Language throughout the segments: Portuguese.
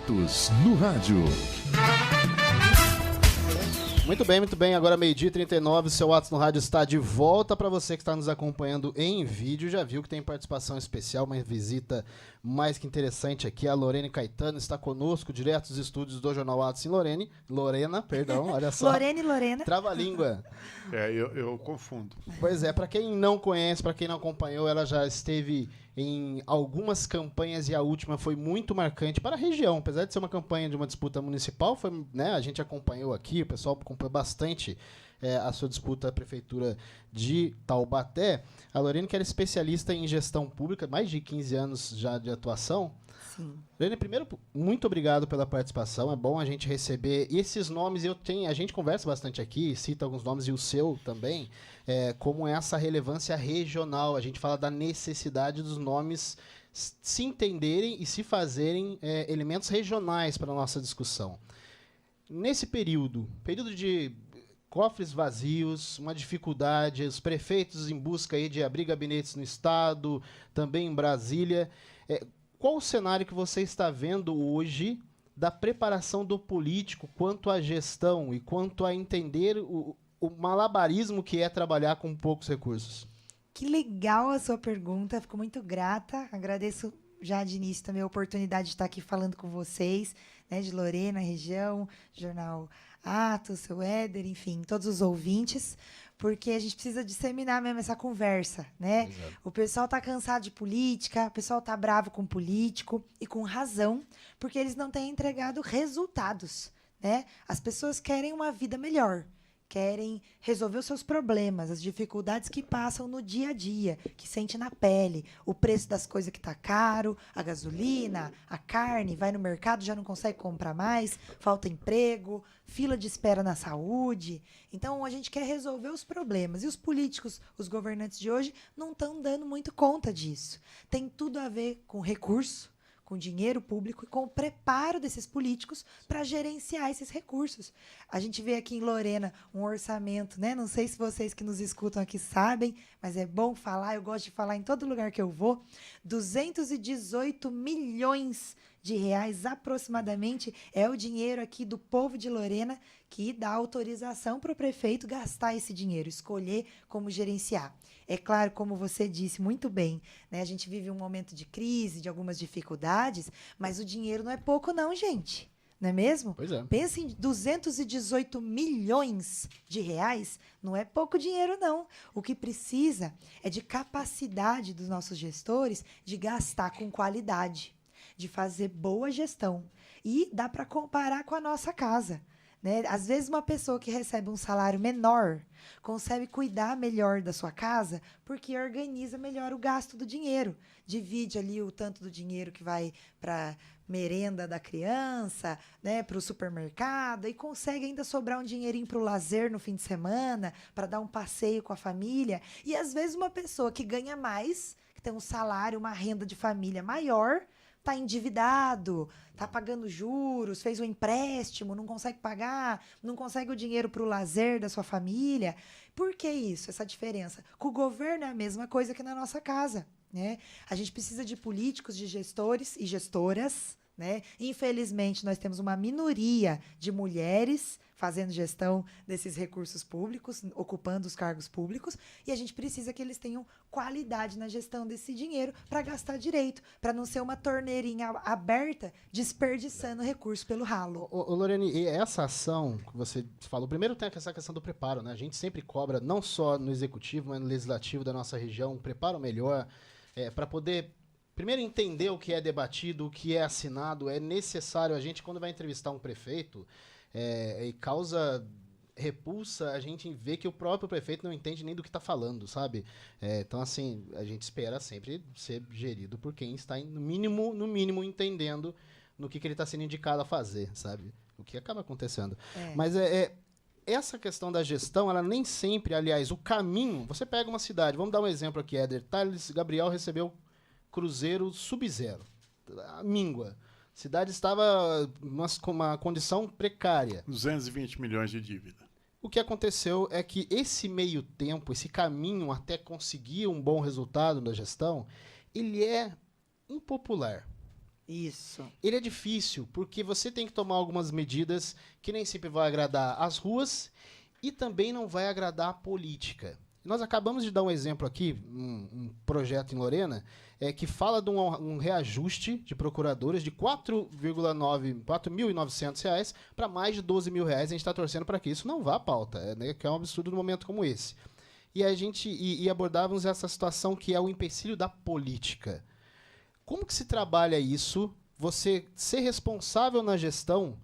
Atos no Rádio. Muito bem. Agora 12h39, o seu Atos no Rádio está de volta. Para você que está nos acompanhando em vídeo, já viu que tem participação especial, uma visita mais que interessante aqui. A Lorene Caetano está conosco, direto dos estúdios do Jornal Atos em Lorena, perdão, olha só. Lorena. Trava-língua. Eu confundo. Pois é, para quem não conhece, para quem não acompanhou, ela já esteve em algumas campanhas e a última foi muito marcante para a região. Apesar de ser uma campanha de uma disputa municipal, foi, né, a gente acompanhou aqui, o pessoal acompanhou bastante a sua disputa à prefeitura de Taubaté. A Lorene, que era especialista em gestão pública, mais de 15 anos já de atuação. Sim. Lorene, primeiro, muito obrigado pela participação. É bom a gente receber esses nomes. A gente conversa bastante aqui, cita alguns nomes e o seu também, como essa relevância regional. A gente fala da necessidade dos nomes se entenderem e se fazerem elementos regionais para a nossa discussão. Nesse período de cofres vazios, uma dificuldade, os prefeitos em busca aí de abrir gabinetes no Estado, também em Brasília. Qual o cenário que você está vendo hoje da preparação do político quanto à gestão e quanto a entender o malabarismo que é trabalhar com poucos recursos? Que legal a sua pergunta, fico muito grata. Agradeço já de início também a oportunidade de estar aqui falando com vocês, né, de Lorena, região, Jornal Atos, seu Éder, enfim, todos os ouvintes, porque a gente precisa disseminar mesmo essa conversa, né? Exato. O pessoal tá cansado de política, o pessoal tá bravo com político, e com razão, porque eles não têm entregado resultados, né? As pessoas querem uma vida melhor, querem resolver os seus problemas, as dificuldades que passam no dia a dia, que sente na pele, o preço das coisas que tá caro, a gasolina, a carne, vai no mercado, já não consegue comprar mais, falta emprego, fila de espera na saúde. Então, a gente quer resolver os problemas. E os políticos, os governantes de hoje, não estão dando muito conta disso. Tem tudo a ver com recurso, com dinheiro público e com o preparo desses políticos para gerenciar esses recursos. A gente vê aqui em Lorena um orçamento, né? Não sei se vocês que nos escutam aqui sabem, mas é bom falar, eu gosto de falar em todo lugar que eu vou, 218 milhões de reais aproximadamente é o dinheiro aqui do povo de Lorena que dá autorização para o prefeito gastar esse dinheiro, escolher como gerenciar. É claro, como você disse muito bem, né? A gente vive um momento de crise, de algumas dificuldades, mas o dinheiro não é pouco não, gente. Não é mesmo? Pois é. Pensa em 218 milhões de reais, não é pouco dinheiro, não. O que precisa é de capacidade dos nossos gestores de gastar com qualidade, de fazer boa gestão. E dá para comparar com a nossa casa, né? Às vezes uma pessoa que recebe um salário menor consegue cuidar melhor da sua casa porque organiza melhor o gasto do dinheiro. Divide ali o tanto do dinheiro que vai para merenda da criança, né, para o supermercado, e consegue ainda sobrar um dinheirinho para o lazer no fim de semana, para dar um passeio com a família. E às vezes uma pessoa que ganha mais, que tem um salário, uma renda de família maior, está endividado, está pagando juros, fez um empréstimo, não consegue pagar, não consegue o dinheiro para o lazer da sua família. Por que isso, essa diferença? Com o governo é a mesma coisa que na nossa casa, né? A gente precisa de políticos, de gestores e gestoras, né? Infelizmente, nós temos uma minoria de mulheres fazendo gestão desses recursos públicos, ocupando os cargos públicos, e a gente precisa que eles tenham qualidade na gestão desse dinheiro para gastar direito, para não ser uma torneirinha aberta desperdiçando recurso pelo ralo. Ô, Lorene, e essa ação que você falou, primeiro tem essa questão do preparo, né? A gente sempre cobra, não só no executivo, mas no legislativo da nossa região, um preparo melhor, para poder primeiro entender o que é debatido, o que é assinado. É necessário, a gente quando vai entrevistar um prefeito, e causa repulsa, a gente vê que o próprio prefeito não entende nem do que está falando, sabe? Então, assim, a gente espera sempre ser gerido por quem está, no mínimo, entendendo no que ele está sendo indicado a fazer, sabe? O que acaba acontecendo. Mas essa questão da gestão, ela nem sempre, aliás, o caminho... Você pega uma cidade, vamos dar um exemplo aqui, Éder. Thales Gabriel recebeu Cruzeiro Sub-0, a míngua. A cidade estava com uma condição precária. 220 milhões de dívida. O que aconteceu é que esse meio tempo, esse caminho até conseguir um bom resultado na gestão, ele é impopular. Isso. Ele é difícil porque você tem que tomar algumas medidas que nem sempre vai agradar as ruas e também não vai agradar a política. Nós acabamos de dar um exemplo aqui, um projeto em Lorena, que fala de um reajuste de procuradores de R$ 4.900 para mais de R$ 12.000. A gente está torcendo para que isso não vá à pauta, né, que é um absurdo num momento como esse. E a gente abordávamos essa situação que é o empecilho da política. Como que se trabalha isso? Você ser responsável na gestão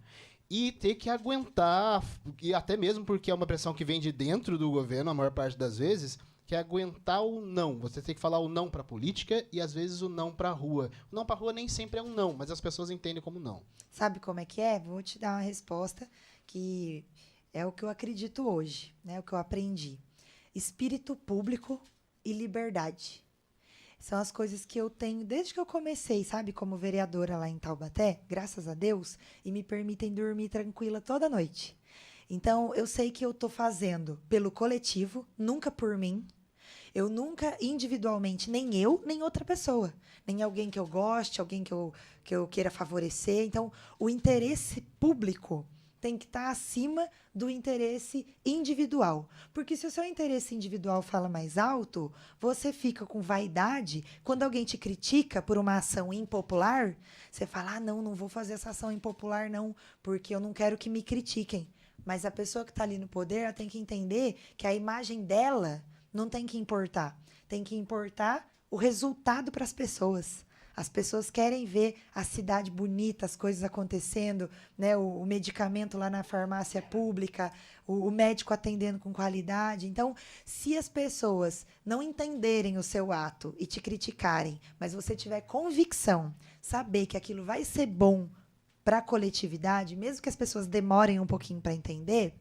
e ter que aguentar, e até mesmo porque é uma pressão que vem de dentro do governo, a maior parte das vezes, que é aguentar o não. Você tem que falar o não para a política e, às vezes, o não para a rua. O não para a rua nem sempre é um não, mas as pessoas entendem como não. Sabe como é que é? Vou te dar uma resposta que é o que eu acredito hoje, né? O que eu aprendi. Espírito público e liberdade. São as coisas que eu tenho desde que eu comecei, sabe, como vereadora lá em Taubaté, graças a Deus, e me permitem dormir tranquila toda noite. Então, eu sei que eu estou fazendo pelo coletivo, nunca por mim. Eu nunca, individualmente, nem eu, nem outra pessoa. Nem alguém que eu goste, alguém que eu queira favorecer. Então, o interesse público tem que estar acima do interesse individual. Porque se o seu interesse individual fala mais alto, você fica com vaidade. Quando alguém te critica por uma ação impopular, você fala, não vou fazer essa ação impopular não, porque eu não quero que me critiquem. Mas a pessoa que está ali no poder, ela tem que entender que a imagem dela não tem que importar. Tem que importar o resultado para as pessoas. As pessoas querem ver a cidade bonita, as coisas acontecendo, né? O medicamento lá na farmácia pública, o médico atendendo com qualidade. Então, se as pessoas não entenderem o seu ato e te criticarem, mas você tiver convicção, saber que aquilo vai ser bom para a coletividade, mesmo que as pessoas demorem um pouquinho para entender,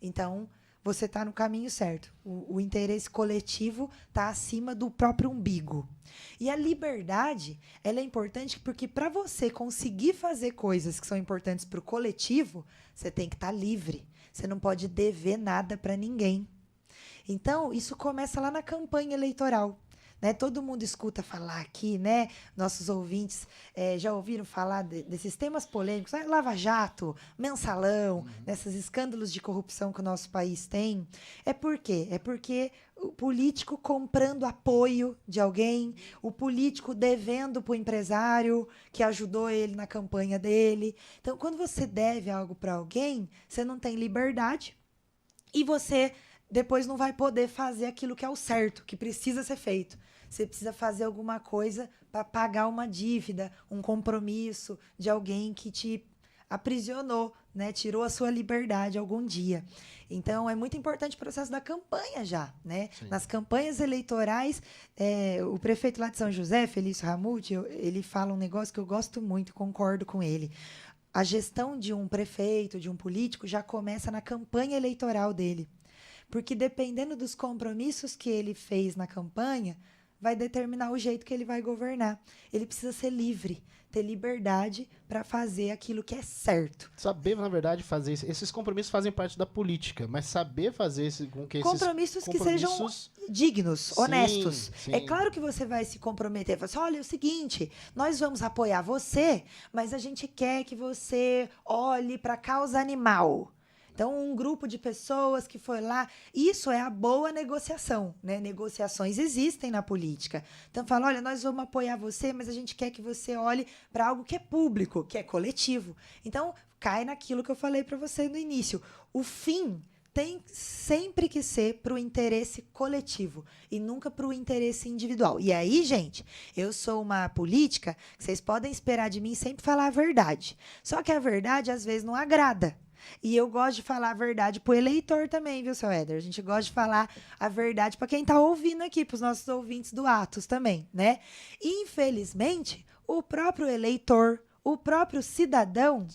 então você está no caminho certo. O interesse coletivo está acima do próprio umbigo. E a liberdade, ela é importante porque para você conseguir fazer coisas que são importantes para o coletivo, você tem que estar livre. Você não pode dever nada para ninguém. Então, isso começa lá na campanha eleitoral. Né? Todo mundo escuta falar aqui, né? Nossos ouvintes já ouviram falar desses temas polêmicos, né? Lava Jato, mensalão, desses escândalos de corrupção que o nosso país tem. Por quê? É porque o político comprando apoio de alguém, o político devendo para o empresário que ajudou ele na campanha dele. Então, quando você deve algo para alguém, você não tem liberdade e você depois não vai poder fazer aquilo que é o certo, que precisa ser feito. Você precisa fazer alguma coisa para pagar uma dívida, um compromisso de alguém que te aprisionou, né? Tirou a sua liberdade algum dia. Então, é muito importante o processo da campanha já, né? Nas campanhas eleitorais, o prefeito lá de São José, Felício Ramute, ele fala um negócio que eu gosto muito, concordo com ele. A gestão de um prefeito, de um político, já começa na campanha eleitoral dele. Porque dependendo dos compromissos que ele fez na campanha, vai determinar o jeito que ele vai governar. Ele precisa ser livre, ter liberdade para fazer aquilo que é certo. Saber, na verdade, fazer isso. Esses compromissos fazem parte da política, mas saber fazer com que esses compromissos que sejam dignos, honestos. Sim. É claro que você vai se comprometer. Você fala assim, olha, é o seguinte, nós vamos apoiar você, mas a gente quer que você olhe para a causa animal. Então, um grupo de pessoas que foi lá, isso é a boa negociação, né? Negociações existem na política. Então, fala, olha, nós vamos apoiar você, mas a gente quer que você olhe para algo que é público, que é coletivo. Então, cai naquilo que eu falei para você no início. O fim tem sempre que ser para o interesse coletivo e nunca para o interesse individual. E aí, gente, eu sou uma política que vocês podem esperar de mim sempre falar a verdade. Só que a verdade, às vezes, não agrada. E eu gosto de falar a verdade pro eleitor também, viu, seu Éder? A gente gosta de falar a verdade para quem tá ouvindo aqui, pros nossos ouvintes do Atos também, né? E, infelizmente, o próprio eleitor, o próprio cidadão,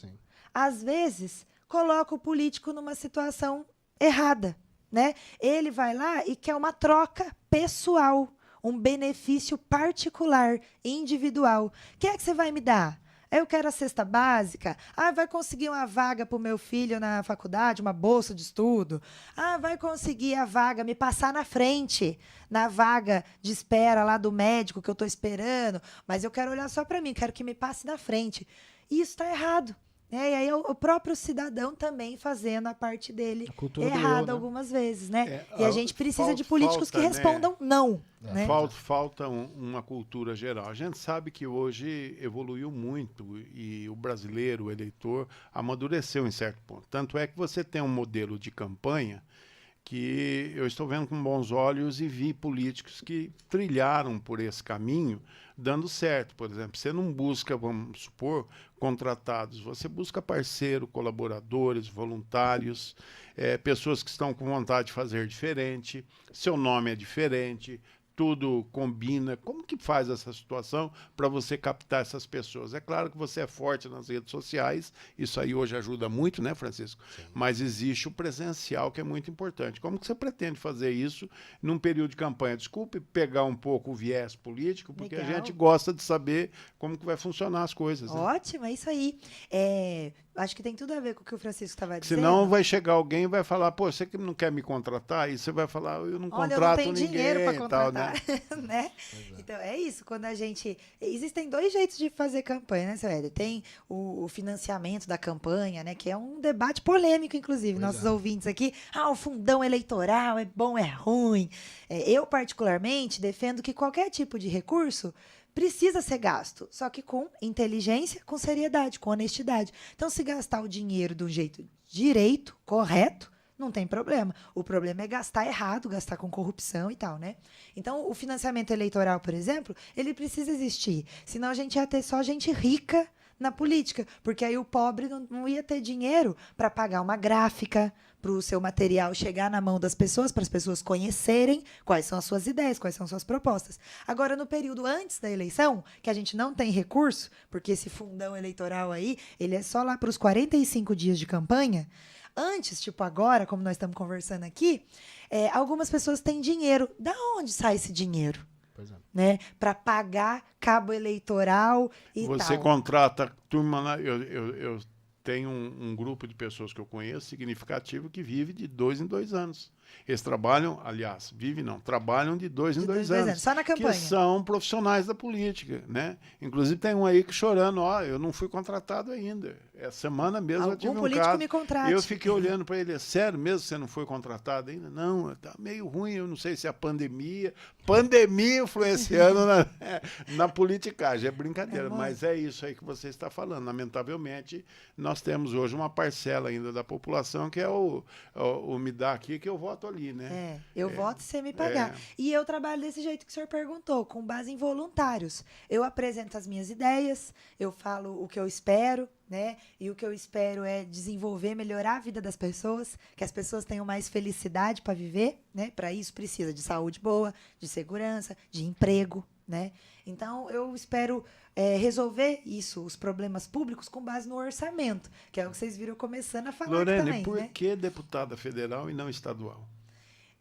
às vezes, coloca o político numa situação errada, né? Ele vai lá e quer uma troca pessoal, um benefício particular, individual. O que é que você vai me dar? Eu quero a cesta básica. Ah, vai conseguir uma vaga para o meu filho na faculdade, uma bolsa de estudo. Ah, vai conseguir a vaga, me passar na frente, na vaga de espera lá do médico que eu estou esperando. Mas eu quero olhar só para mim, quero que me passe na frente. E isso está errado. Né? E aí o próprio cidadão também fazendo a parte dele errada algumas vezes, né? E a gente precisa de políticos que respondam não. Né? Falta uma cultura geral. A gente sabe que hoje evoluiu muito e o brasileiro, o eleitor, amadureceu em certo ponto. Tanto é que você tem um modelo de campanha que eu estou vendo com bons olhos e vi políticos que trilharam por esse caminho dando certo. Por exemplo, você não busca, vamos supor, contratados, você busca parceiro, colaboradores, voluntários, pessoas que estão com vontade de fazer diferente, seu nome é diferente, tudo combina. Como que faz essa situação para você captar essas pessoas? É claro que você é forte nas redes sociais, isso aí hoje ajuda muito, né, Francisco? Sim. Mas existe o presencial, que é muito importante. Como que você pretende fazer isso num período de campanha? Desculpe pegar um pouco o viés político, porque a gente gosta de saber como que vai funcionar as coisas. Né? Ótimo, é isso aí. Acho que tem tudo a ver com o que o Francisco estava dizendo. Senão vai chegar alguém e vai falar, pô, você que não quer me contratar? E você vai falar, eu não contrato ninguém. Eu não tenho dinheiro para contratar, tal, né? né? Então, é isso. Quando a gente... Existem dois jeitos de fazer campanha, né, seu Éder? Tem o financiamento da campanha, né? Que é um debate polêmico, inclusive. Nossos ouvintes aqui. O fundão eleitoral é bom, é ruim. Eu, particularmente, defendo que qualquer tipo de recurso precisa ser gasto, só que com inteligência, com seriedade, com honestidade. Então, se gastar o dinheiro de um jeito direito, correto, não tem problema. O problema é gastar errado, gastar com corrupção e tal, né? Então, o financiamento eleitoral, por exemplo, ele precisa existir. Senão a gente ia ter só gente rica na política, porque aí o pobre não ia ter dinheiro para pagar uma gráfica, para o seu material chegar na mão das pessoas, para as pessoas conhecerem quais são as suas ideias, quais são as suas propostas. Agora, no período antes da eleição, que a gente não tem recurso, porque esse fundão eleitoral aí, ele é só lá para os 45 dias de campanha. Antes, tipo agora, como nós estamos conversando aqui, algumas pessoas têm dinheiro. Da onde sai esse dinheiro? Pois é. Né? Para pagar cabo eleitoral e tal. Você contrata turma... Eu tenho um grupo de pessoas que eu conheço, significativo, que vive de 2 em 2 anos. Eles trabalham, aliás, trabalham de 2 em 2 anos. Só na campanha. Que são profissionais da política, né? Inclusive tem um aí que chorando, eu não fui contratado ainda. Essa semana mesmo eu tive um caso. Me contrate. Eu fiquei olhando para ele, sério mesmo você não foi contratado ainda? Não, tá meio ruim, eu não sei se é a pandemia influenciando na politicagem. É brincadeira, mas é isso aí que você está falando. Lamentavelmente, nós temos hoje uma parcela ainda da população que é o me dá aqui que eu voto ali, né? Eu voto sem me pagar. E eu trabalho desse jeito que o senhor perguntou, com base em voluntários. Eu apresento as minhas ideias, eu falo o que eu espero, né? E o que eu espero é desenvolver, melhorar a vida das pessoas, que as pessoas tenham mais felicidade para viver, né? Para isso precisa de saúde boa, de segurança, de emprego, né? Então, eu espero resolver isso, os problemas públicos, com base no orçamento, que é o que vocês viram começando a falar Lorene, também, por né? que deputada federal e não estadual?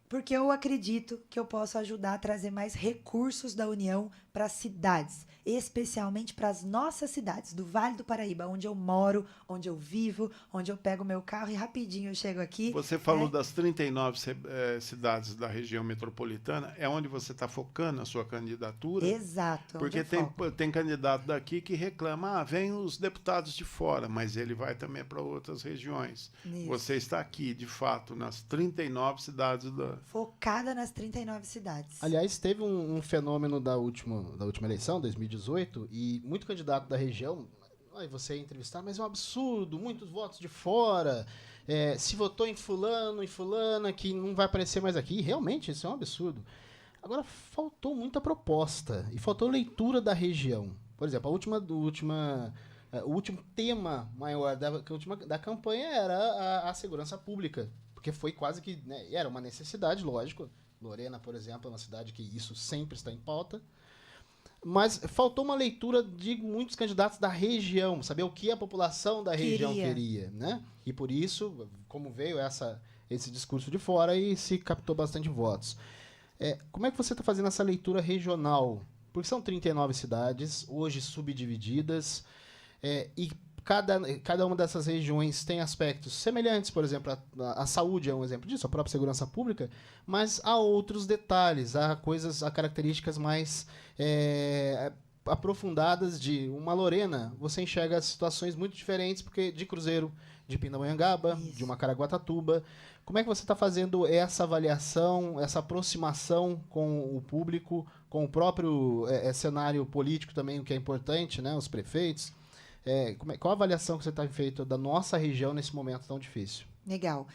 Porque eu acredito que eu posso ajudar a trazer mais recursos da União para as cidades, especialmente para as nossas cidades, do Vale do Paraíba, onde eu moro, onde eu vivo, onde eu pego meu carro e rapidinho eu chego aqui. Você falou das 39 cidades da região metropolitana, é onde você está focando a sua candidatura? Exato. Porque tem candidato daqui que reclama, vem os deputados de fora, mas ele vai também para outras regiões. Isso. Você está aqui, de fato, nas 39 cidades focada nas 39 cidades. Aliás, teve um fenômeno da última eleição, 2018, e muito candidato da região, aí você ia entrevistar, mas é um absurdo, muitos votos de fora, se votou em fulano, em fulana, que não vai aparecer mais aqui. Realmente, isso é um absurdo. Agora, faltou muita proposta, e faltou leitura da região. Por exemplo, o último tema maior da campanha era a segurança pública, porque foi quase que, né, era uma necessidade, lógico. Lorena, por exemplo, é uma cidade que isso sempre está em pauta. Mas faltou uma leitura de muitos candidatos da região, saber o que a população da região queria, né? E por isso, como veio esse discurso de fora e se captou bastante votos. Como é que você está fazendo essa leitura regional? Porque são 39 cidades, hoje subdivididas. E cada uma dessas regiões tem aspectos semelhantes, por exemplo, a saúde é um exemplo disso, a própria segurança pública, mas há outros detalhes, há características mais aprofundadas de uma Lorena. Você enxerga situações muito diferentes, porque de Cruzeiro, de Pindamonhangaba, de uma Caraguatatuba. Como é que você está fazendo essa avaliação, essa aproximação com o público, com o próprio cenário político também, o que é importante, né, os prefeitos? Qual a avaliação que você está feito da nossa região nesse momento tão difícil? Legal.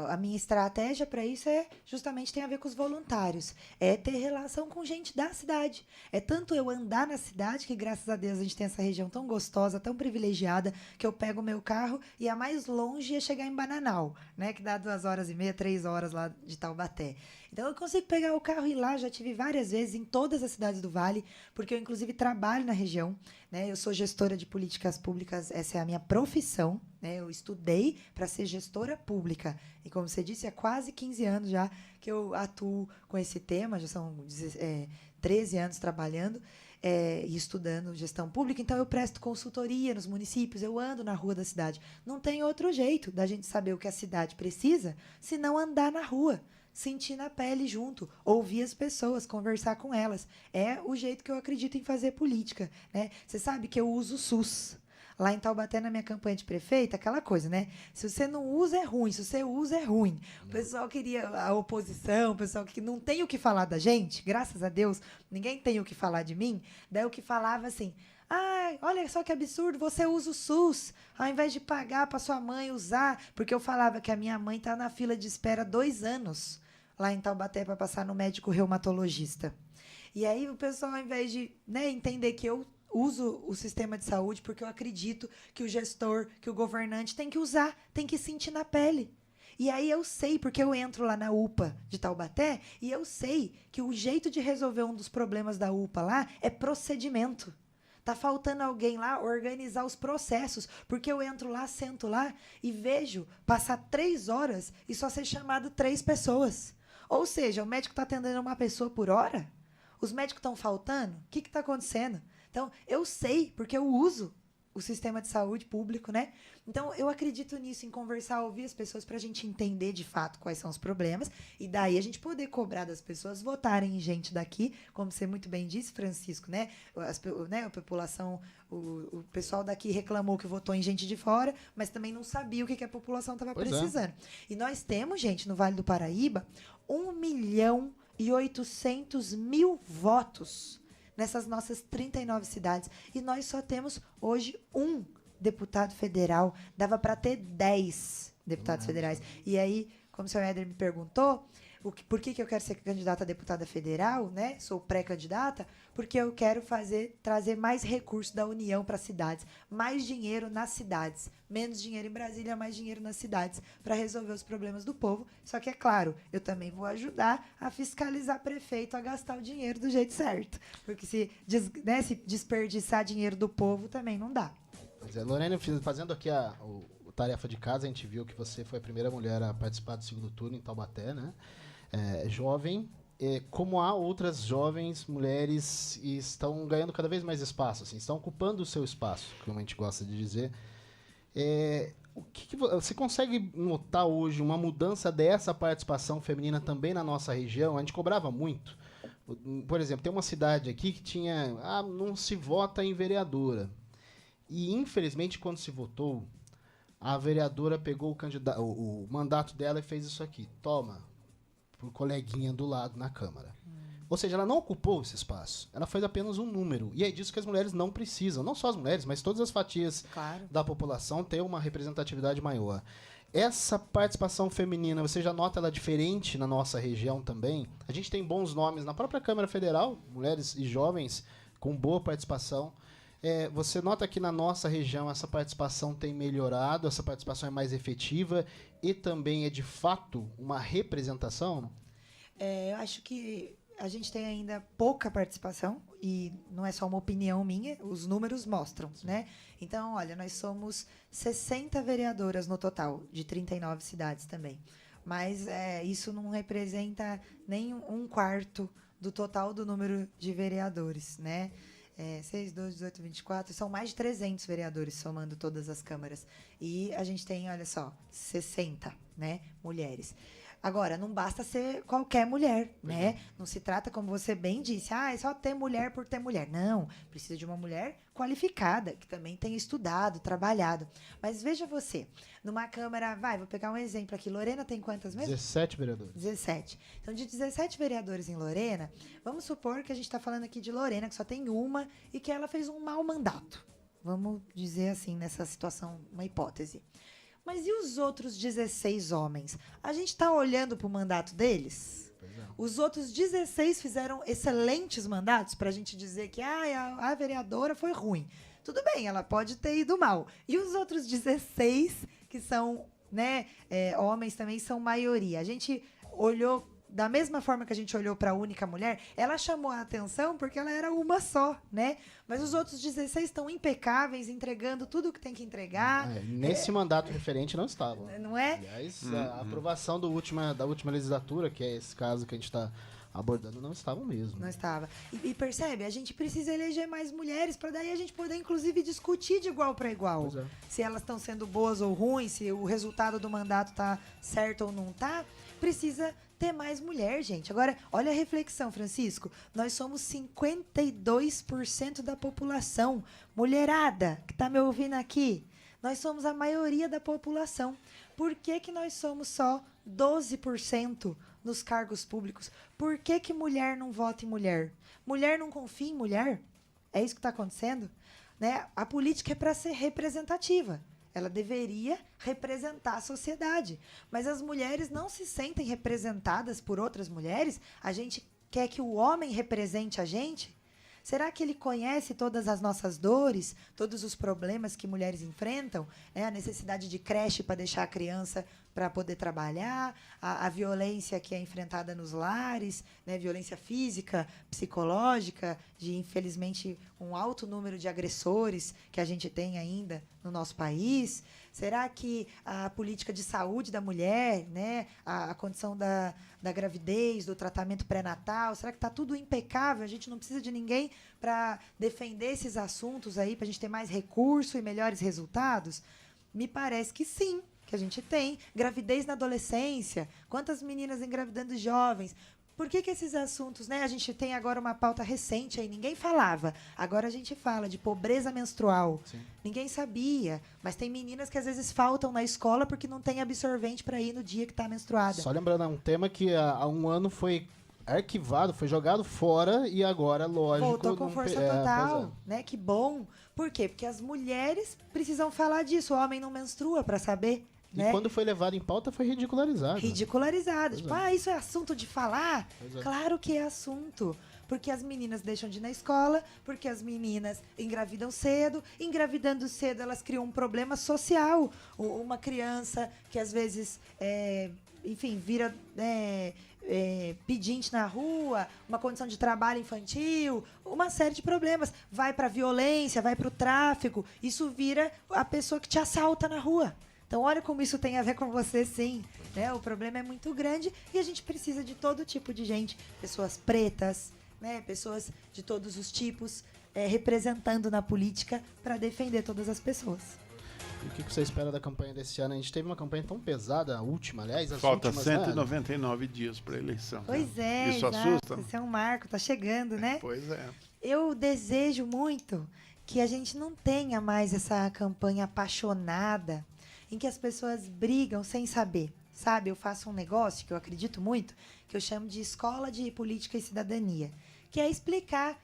A minha estratégia para isso justamente tem a ver com os voluntários. É ter relação com gente da cidade. É tanto eu andar na cidade, que graças a Deus a gente tem essa região tão gostosa, tão privilegiada, que eu pego o meu carro e a mais longe é chegar em Bananal, né? Que dá 2h30, 3 horas lá de Taubaté. Então, eu consigo pegar o carro e ir lá. Já tive várias vezes em todas as cidades do Vale, porque eu, inclusive, trabalho na região, né? Eu sou gestora de políticas públicas, essa é a minha profissão, né? Eu estudei para ser gestora pública. E, como você disse, há quase 15 anos já que eu atuo com esse tema, já são 13 anos trabalhando e estudando gestão pública. Então, eu presto consultoria nos municípios, eu ando na rua da cidade. Não tem outro jeito da gente saber o que a cidade precisa, se não andar na rua. Sentir na pele junto, ouvir as pessoas, conversar com elas. É o jeito que eu acredito em fazer política, né? Você sabe que eu uso o SUS. Lá em Taubaté, na minha campanha de prefeita, aquela coisa, né? Se você não usa, é ruim. Se você usa, é ruim. O pessoal queria, a oposição, o pessoal que não tem o que falar da gente, graças a Deus, ninguém tem o que falar de mim. Daí o que falava assim: olha só que absurdo, você usa o SUS, ao invés de pagar para sua mãe usar. Porque eu falava que a minha mãe está na fila de espera 2 anos lá em Taubaté para passar no médico reumatologista. E aí o pessoal, ao invés de entender que eu uso o sistema de saúde porque eu acredito que o gestor, que o governante tem que usar, tem que sentir na pele. E aí eu sei, porque eu entro lá na UPA de Taubaté, e eu sei que o jeito de resolver um dos problemas da UPA lá é procedimento. Tá faltando alguém lá organizar os processos, porque eu entro lá, sento lá e vejo passar 3 horas e só ser chamado 3 pessoas. Ou seja, o médico está atendendo uma pessoa por hora? Os médicos estão faltando? O que está acontecendo? Então, eu sei, porque eu uso o sistema de saúde público, né? Então, eu acredito nisso, em conversar, ouvir as pessoas para a gente entender, de fato, quais são os problemas e daí a gente poder cobrar das pessoas votarem em gente daqui, como você muito bem disse, Francisco, né? A população, o pessoal daqui reclamou que votou em gente de fora, mas também não sabia o que a população estava precisando. E nós temos, gente, no Vale do Paraíba, 1.800.000 votos nessas nossas 39 cidades. E nós só temos hoje um deputado federal. Dava para ter 10 deputados federais. E aí, como o senhor Éder me perguntou, por que eu quero ser candidata a deputada federal, né? Sou pré-candidata, porque eu quero trazer mais recursos da União para as cidades, mais dinheiro nas cidades, menos dinheiro em Brasília, mais dinheiro nas cidades, para resolver os problemas do povo. Só que, é claro, eu também vou ajudar a fiscalizar prefeito a gastar o dinheiro do jeito certo, porque se desperdiçar dinheiro do povo também não dá. Pois é, Lorena, fazendo aqui a tarefa de casa, a gente viu que você foi a primeira mulher a participar do segundo turno em Taubaté, né? Jovem, como há outras jovens mulheres e estão ganhando cada vez mais espaço, assim, estão ocupando o seu espaço, como a gente gosta de dizer. O que você consegue notar hoje uma mudança dessa participação feminina também na nossa região? A gente cobrava muito. Por exemplo, tem uma cidade aqui que tinha... não se vota em vereadora. E, infelizmente, quando se votou, a vereadora pegou o mandato dela e fez isso aqui. Toma, pro coleguinha do lado na Câmara. Ou seja, ela não ocupou esse espaço. Ela fez apenas um número. E é disso que as mulheres não precisam. Não só as mulheres, mas todas as fatias da população ter uma representatividade maior. Essa participação feminina, você já nota ela diferente na nossa região também? A gente tem bons nomes na própria Câmara Federal, mulheres e jovens com boa participação. Você nota que na nossa região essa participação tem melhorado, essa participação é mais efetiva e também é de fato uma representação? Eu acho que a gente tem ainda pouca participação e não é só uma opinião minha, os números mostram, né? Então, olha, nós somos 60 vereadoras no total, de 39 cidades também. Mas isso não representa nem 1/4 do total do número de vereadores, né? 6, 12, 18, 24, são mais de 300 vereadores somando todas as câmaras. E a gente tem, olha só, 60, né, mulheres. Agora, não basta ser qualquer mulher, né? Não se trata, como você bem disse, é só ter mulher por ter mulher. Não, precisa de uma mulher qualificada, que também tenha estudado, trabalhado. Mas veja você, numa Câmara, vou pegar um exemplo aqui. Lorena tem quantas mesmo? 17 vereadores. 17. Então, de 17 vereadores em Lorena, vamos supor que a gente está falando aqui de Lorena, que só tem uma, e que ela fez um mau mandato. Vamos dizer assim, nessa situação, uma hipótese. Mas e os outros 16 homens? A gente está olhando para o mandato deles? Os outros 16 fizeram excelentes mandatos para a gente dizer que a vereadora foi ruim. Tudo bem, ela pode ter ido mal. E os outros 16, que são homens também, são maioria. A gente olhou da mesma forma que a gente olhou para a única mulher, ela chamou a atenção porque ela era uma só, né? Mas os outros 16 estão impecáveis, entregando tudo o que tem que entregar. Nesse mandato referente não estavam. Não é? Aliás, a aprovação da última legislatura, que é esse caso que a gente está abordando, não estavam mesmo. Não estava. E percebe, a gente precisa eleger mais mulheres para daí a gente poder, inclusive, discutir de igual para igual. Se elas estão sendo boas ou ruins, se o resultado do mandato está certo ou não está, precisa ter mais mulher, gente. Agora, olha a reflexão, Francisco. Nós somos 52% da população. Mulherada, que está me ouvindo aqui, nós somos a maioria da população. Por que que nós somos só 12% nos cargos públicos? Por que que mulher não vota em mulher? Mulher não confia em mulher? É isso que está acontecendo? Né? A política é para ser representativa. Ela deveria representar a sociedade. Mas as mulheres não se sentem representadas por outras mulheres? A gente quer que o homem represente a gente? Será que ele conhece todas as nossas dores, todos os problemas que mulheres enfrentam? A necessidade de creche para deixar a criança para poder trabalhar, a violência que é enfrentada nos lares, né? Violência física, psicológica, de, infelizmente, um alto número de agressores que a gente tem ainda no nosso país. Será que a política de saúde da mulher, né? A condição da gravidez, do tratamento pré-natal, será que está tudo impecável? A gente não precisa de ninguém para defender esses assuntos aí, para a gente ter mais recurso e melhores resultados? Me parece que sim, que a gente tem. Gravidez na adolescência, quantas meninas engravidando jovens. Por que que esses assuntos, né? A gente tem agora uma pauta recente aí, ninguém falava. Agora a gente fala de pobreza menstrual. Sim. Ninguém sabia, mas tem meninas que às vezes faltam na escola porque não tem absorvente para ir no dia que está menstruada. Só lembrando, é um tema que há um ano foi arquivado, foi jogado fora e agora, lógico... Voltou com força total, né? Que bom. Por quê? Porque as mulheres precisam falar disso, o homem não menstrua para saber. E quando foi levado em pauta, foi ridicularizado. Ridicularizado. Tipo, isso é assunto de falar? Claro que é assunto. Porque as meninas deixam de ir na escola, porque as meninas engravidam cedo. Engravidando cedo, elas criam um problema social. Uma criança que, às vezes, vira... pedinte na rua, uma condição de trabalho infantil, uma série de problemas. Vai para a violência, vai para o tráfico. Isso vira a pessoa que te assalta na rua. Então, olha como isso tem a ver com você, sim. Né? O problema é muito grande e a gente precisa de todo tipo de gente. Pessoas pretas, né? Pessoas de todos os tipos, representando na política para defender todas as pessoas. E o que você espera da campanha desse ano? A gente teve uma campanha tão pesada, a última, aliás. Falta 199 dias para a eleição. Pois é, isso assusta? Isso é um marco, tá chegando, né? Pois é. Eu desejo muito que a gente não tenha mais essa campanha apaixonada, em que as pessoas brigam sem saber. Sabe, eu faço um negócio que eu acredito muito, que eu chamo de Escola de Política e Cidadania, que é explicar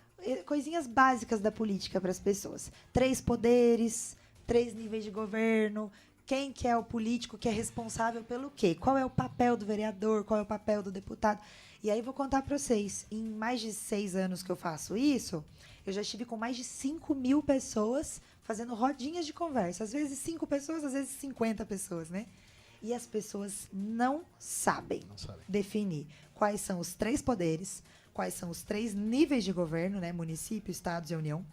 coisinhas básicas da política para as pessoas. 3 poderes, 3 níveis de governo, quem que é o político que é responsável pelo quê? Qual é o papel do vereador, qual é o papel do deputado? E aí vou contar para vocês, em mais de 6 anos que eu faço isso, eu já estive com mais de 5.000 pessoas fazendo rodinhas de conversa. Às vezes 5 pessoas, às vezes 50 pessoas, né? E as pessoas não sabem definir quais são os 3 poderes, quais são os 3 níveis de governo, né? Município, estados e União.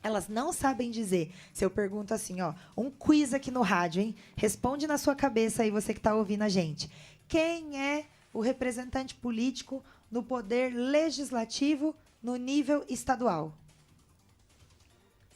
Elas não sabem dizer. Se eu pergunto assim, um quiz aqui no rádio, hein? Responde na sua cabeça aí, você que está ouvindo a gente. Quem é o representante político no poder legislativo no nível estadual?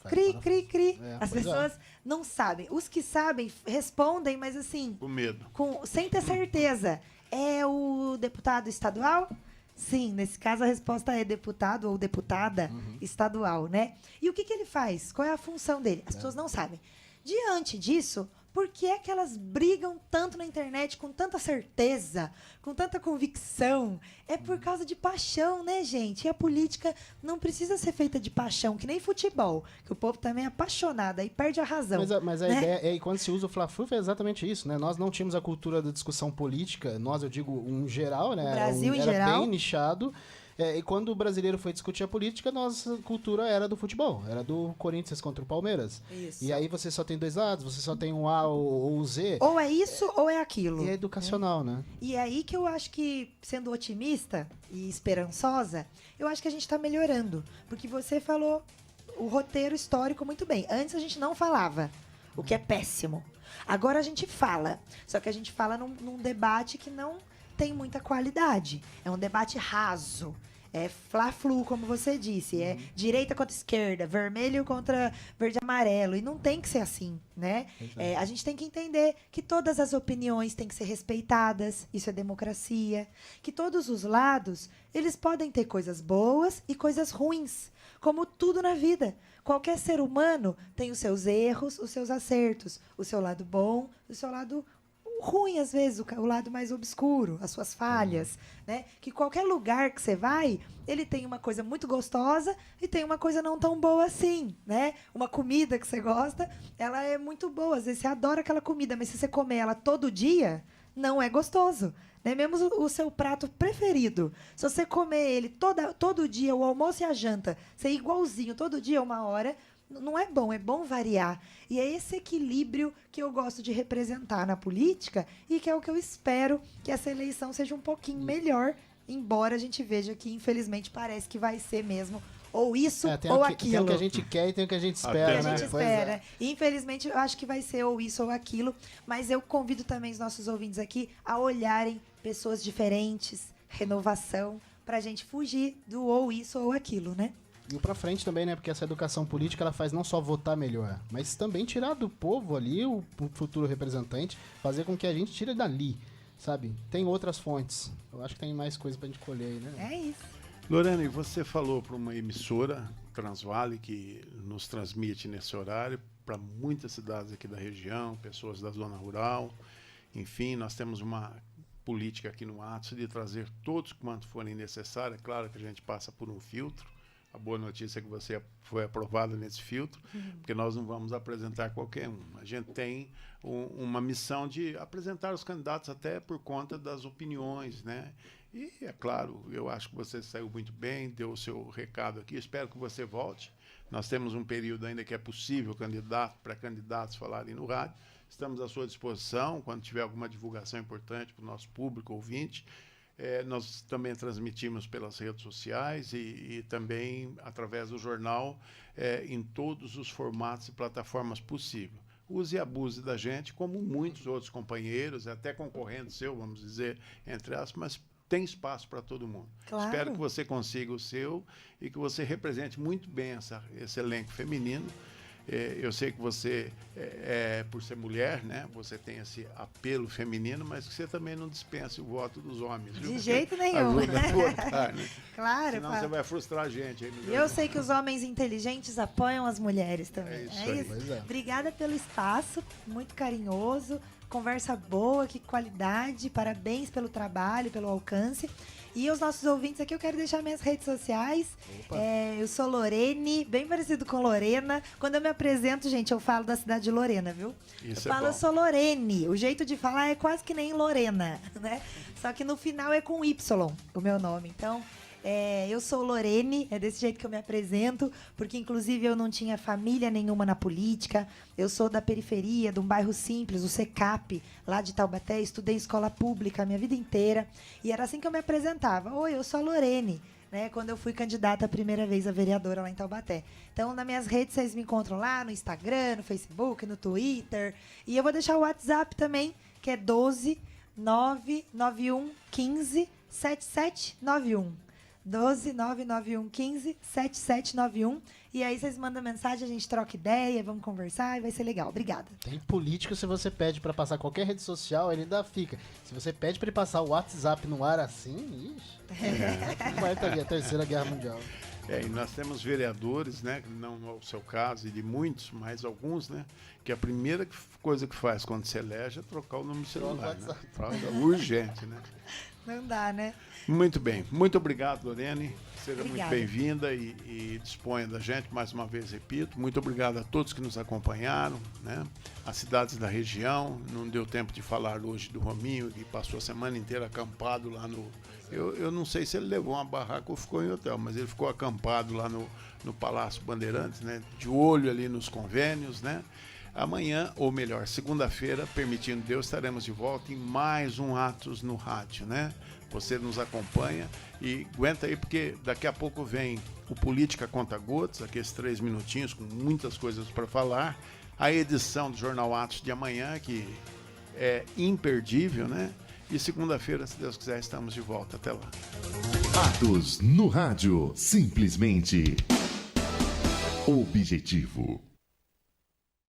Cri, cri, cri. As pois pessoas não sabem. Os que sabem respondem, mas assim, Com medo. sem ter certeza. É o deputado estadual? Sim, nesse caso a resposta é deputado ou deputada estadual, né? E o que ele faz? Qual é a função dele? As pessoas não sabem. Diante disso, por que é que elas brigam tanto na internet com tanta certeza, com tanta convicção? É por causa de paixão, né, gente? E a política não precisa ser feita de paixão, que nem futebol, que o povo também é apaixonado, aí perde a razão. Mas a né? ideia é, e quando se usa o Fla-Flu, é exatamente isso, né? Nós não tínhamos a cultura da discussão política, nós, eu digo, em geral, né? O Brasil, em era geral. bem nichado. E quando o brasileiro foi discutir a política, nossa cultura era do futebol, era do Corinthians contra o Palmeiras. Isso. E aí você só tem dois lados, você só tem um A ou um Z. Ou é isso ou é aquilo. E é educacional, né? E é aí que eu acho que, sendo otimista e esperançosa, eu acho que a gente está melhorando. Porque você falou o roteiro histórico muito bem. Antes a gente não falava, o que é péssimo. Agora a gente fala. Só que a gente fala num debate que não tem muita qualidade. É um debate raso. É fla-flu, como você disse. É direita contra esquerda, vermelho contra verde e amarelo. E não tem que ser assim, né? A gente tem que entender que todas as opiniões têm que ser respeitadas. Isso é democracia. Que todos os lados, eles podem ter coisas boas e coisas ruins. Como tudo na vida. Qualquer ser humano tem os seus erros, os seus acertos. O seu lado bom, o seu lado ruim, às vezes, o lado mais obscuro, as suas falhas, né? Que qualquer lugar que você vai, ele tem uma coisa muito gostosa e tem uma coisa não tão boa assim, né? Uma comida que você gosta, ela é muito boa, às vezes você adora aquela comida, mas se você comer ela todo dia, não é gostoso, né? Mesmo o seu prato preferido, se você comer ele todo dia, o almoço e a janta, ser igualzinho todo dia, 1 hora, não é bom variar. E é esse equilíbrio que eu gosto de representar na política e que é o que eu espero que essa eleição seja um pouquinho melhor, embora a gente veja que, infelizmente, parece que vai ser mesmo ou isso ou aquilo. Tem o que a gente quer e tem o que a gente espera, Que a né? gente Pois espera. Infelizmente, eu acho que vai ser ou isso ou aquilo, mas eu convido também os nossos ouvintes aqui a olharem pessoas diferentes, renovação, pra gente fugir do ou isso ou aquilo, né? E pra frente também, né? Porque essa educação política, ela faz não só votar melhor, mas também tirar do povo ali o futuro representante, fazer com que a gente tire dali, sabe? Tem outras fontes. Eu acho que tem mais coisa pra gente colher aí, né? É isso. Lorena, você falou para uma emissora, Transvale, que nos transmite nesse horário para muitas cidades aqui da região, pessoas da zona rural. Enfim, nós temos uma política aqui no Atos de trazer todos quanto forem necessários. É claro que a gente passa por um filtro. A boa notícia é que você foi aprovado nesse filtro, porque nós não vamos apresentar qualquer um. A gente tem uma missão de apresentar os candidatos até por conta das opiniões, né? E, é claro, eu acho que você saiu muito bem, deu o seu recado aqui, espero que você volte. Nós temos um período ainda que é possível pré-candidatos falarem no rádio. Estamos à sua disposição, quando tiver alguma divulgação importante para o nosso público ouvinte. Nós também transmitimos pelas redes sociais e também através do jornal em todos os formatos e plataformas possíveis. Use e abuse da gente, como muitos outros companheiros, até concorrente seu, vamos dizer, entre aspas, mas tem espaço para todo mundo. Claro. Espero que você consiga o seu e que você represente muito bem esse elenco feminino. Eu sei que você, por ser mulher, né, você tem esse apelo feminino, mas que você também não dispense o voto dos homens. Viu? De jeito nenhum. Ajuda a votar, né? Claro. Senão você vai frustrar a gente. E eu sei que os homens inteligentes apoiam as mulheres também. É isso aí. Pois é. Obrigada pelo espaço, muito carinhoso, conversa boa, que qualidade, parabéns pelo trabalho, pelo alcance. E os nossos ouvintes aqui, eu quero deixar minhas redes sociais. Eu sou Lorene, bem parecido com Lorena. Quando eu me apresento, gente, eu falo da cidade de Lorena, viu? Isso eu falo, bom. eu sou Lorene. O jeito de falar é quase que nem Lorena, né? Só que no final é com Y, o meu nome. Então, eu sou Lorene, é desse jeito que eu me apresento, porque inclusive eu não tinha família nenhuma na política. Eu sou da periferia, de um bairro simples, o Secap, lá de Taubaté. Estudei em escola pública a minha vida inteira. E era assim que eu me apresentava. Oi, eu sou a Lorene, né? Quando eu fui candidata a primeira vez a vereadora lá em Taubaté. Então, nas minhas redes, vocês me encontram lá no Instagram, no Facebook, no Twitter. E eu vou deixar o WhatsApp também, que é 12 991 15 7791. 12991157791. E aí vocês mandam mensagem, a gente troca ideia, vamos conversar e vai ser legal. Obrigada. Tem político, se você pede pra passar qualquer rede social, ele ainda fica. Se você pede pra ele passar o WhatsApp no ar assim, ixi, vai estar ali a Terceira Guerra Mundial. E nós temos vereadores, né, não é o seu caso e de muitos, mas alguns, né, que a primeira coisa que faz quando se elege é trocar o número de celular, né? Troca urgente, né? Não dá, né? Muito bem. Muito obrigado, Lorene. Seja Obrigada. muito bem-vinda e disponha da gente, mais uma vez, repito. Muito obrigado a todos que nos acompanharam, né? As cidades da região. Não deu tempo de falar hoje do Rominho, que passou a semana inteira acampado lá no... Eu não sei se ele levou uma barraca ou ficou em hotel, mas ele ficou acampado lá no Palácio Bandeirantes, né? De olho ali nos convênios, né? Amanhã, ou melhor, segunda-feira, permitindo Deus, estaremos de volta em mais um Atos no Rádio, né? Você nos acompanha e aguenta aí, porque daqui a pouco vem o Política Conta Gotas, aqueles 3 minutinhos com muitas coisas para falar. A edição do Jornal Atos de amanhã, que é imperdível, né? E segunda-feira, se Deus quiser, estamos de volta. Até lá. Atos no Rádio. Simplesmente objetivo.